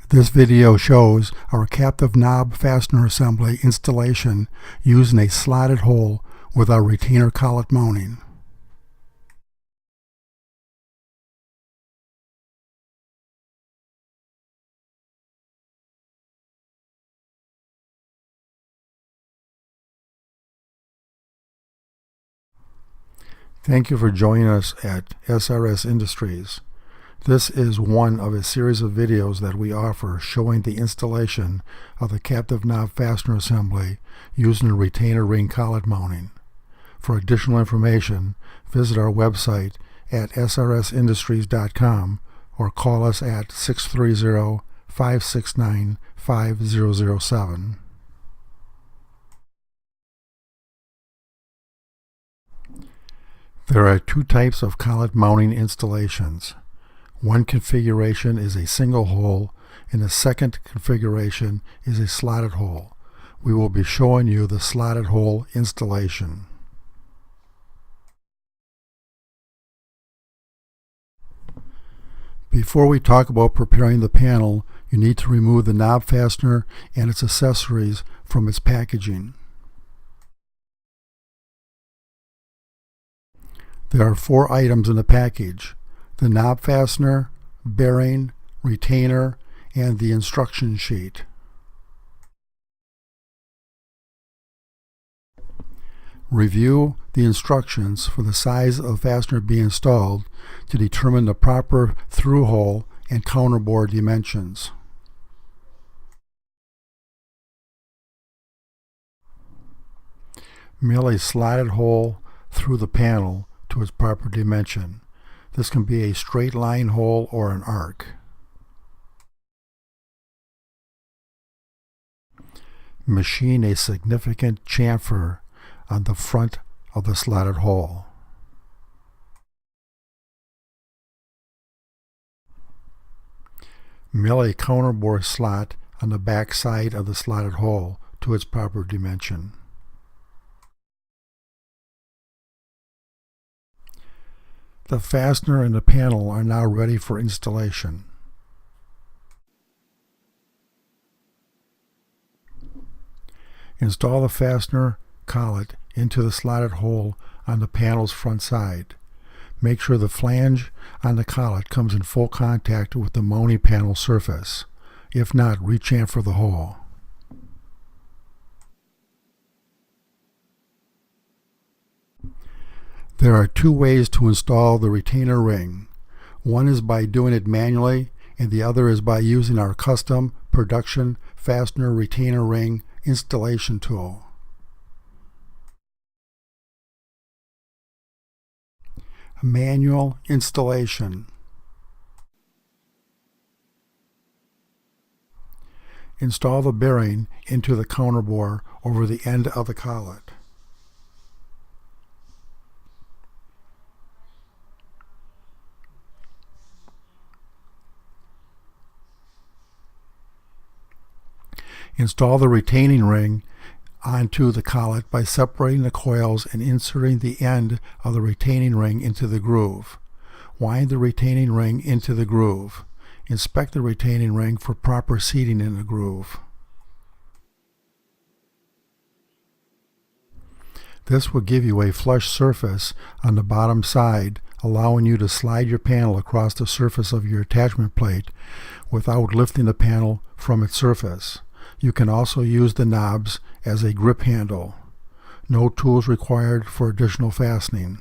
This video shows our captive knob fastener assembly installation using a slotted hole with our retainer collet mounting. Thank you for joining us at SRS Industries. This is one of a series of videos that we offer showing the installation of the captive knob fastener assembly using a retainer ring collet mounting. For additional information, visit our website at srsindustries.com or call us at 630-569-5007. There are two types of collet mounting installations. One configuration is a single hole and the second configuration is a slotted hole. We will be showing you the slotted hole installation. Before we talk about preparing the panel, you need to remove the knob fastener and its accessories from its packaging. There are 4 items in the package: the knob fastener, bearing, retainer, and the instruction sheet. Review the instructions for the size of fastener being installed to determine the proper through hole and counterbore dimensions. Mill a slotted hole through the panel to its proper dimension. This can be a straight line hole or an arc. Machine a significant chamfer on the front of the slotted hole. Mill a counterbore slot on the back side of the slotted hole to its proper dimension. The fastener and the panel are now ready for installation. Install the fastener collet into the slotted hole on the panel's front side. Make sure the flange on the collet comes in full contact with the mounting panel surface. If not, rechamfer the hole. There are 2 ways to install the retainer ring. One is by doing it manually, and the other is by using our custom production fastener retainer ring installation tool. Manual installation. Install the bearing into the counterbore over the end of the collet. Install the retaining ring onto the collet by separating the coils and inserting the end of the retaining ring into the groove. Wind the retaining ring into the groove. Inspect the retaining ring for proper seating in the groove. This will give you a flush surface on the bottom side, allowing you to slide your panel across the surface of your attachment plate without lifting the panel from its surface. You can also use the knobs as a grip handle. No tools required for additional fastening.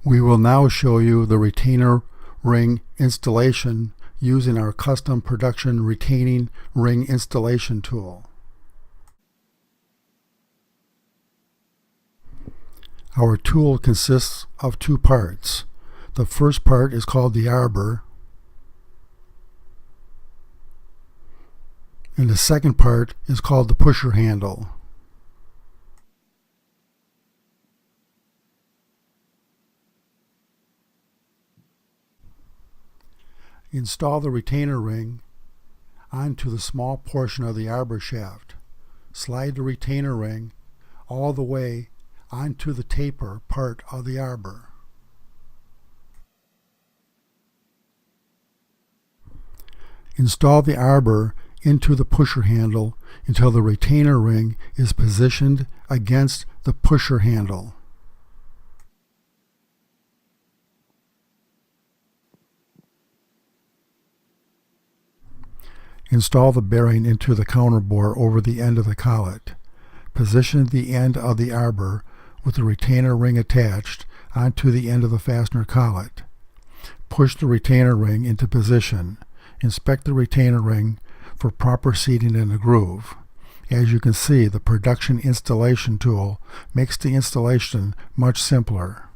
We will now show you the retainer ring installation using our custom production retaining ring installation tool. Our tool consists of 2 parts. The first part is called the arbor, And the second part is called the pusher handle. Install the retainer ring onto the small portion of the arbor shaft. Slide the retainer ring all the way onto the taper part of the arbor. Install the arbor into the pusher handle until the retainer ring is positioned against the pusher handle. Install the bearing into the counterbore over the end of the collet. Position the end of the arbor with the retainer ring attached onto the end of the fastener collet. Push the retainer ring into position. Inspect the retainer ring for proper seating in the groove. As you can see, the production installation tool makes the installation much simpler.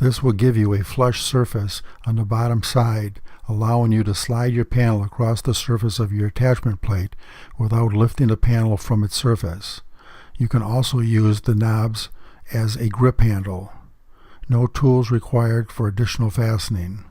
This will give you a flush surface on the bottom side, allowing you to slide your panel across the surface of your attachment plate without lifting the panel from its surface. You can also use the knobs as a grip handle. No tools required for additional fastening.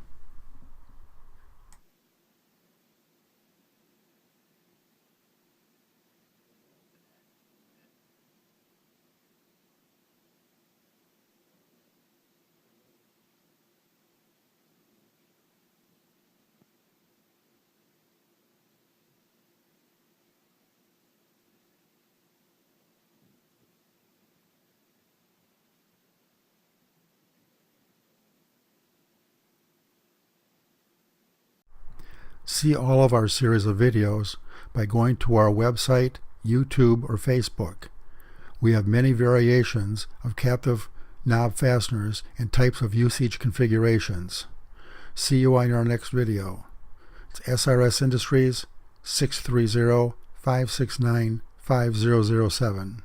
See all of our series of videos by going to our website, YouTube, or Facebook. We have many variations of captive knob fasteners and types of usage configurations. See you on our next video. It's SRS Industries, 630-569-5007.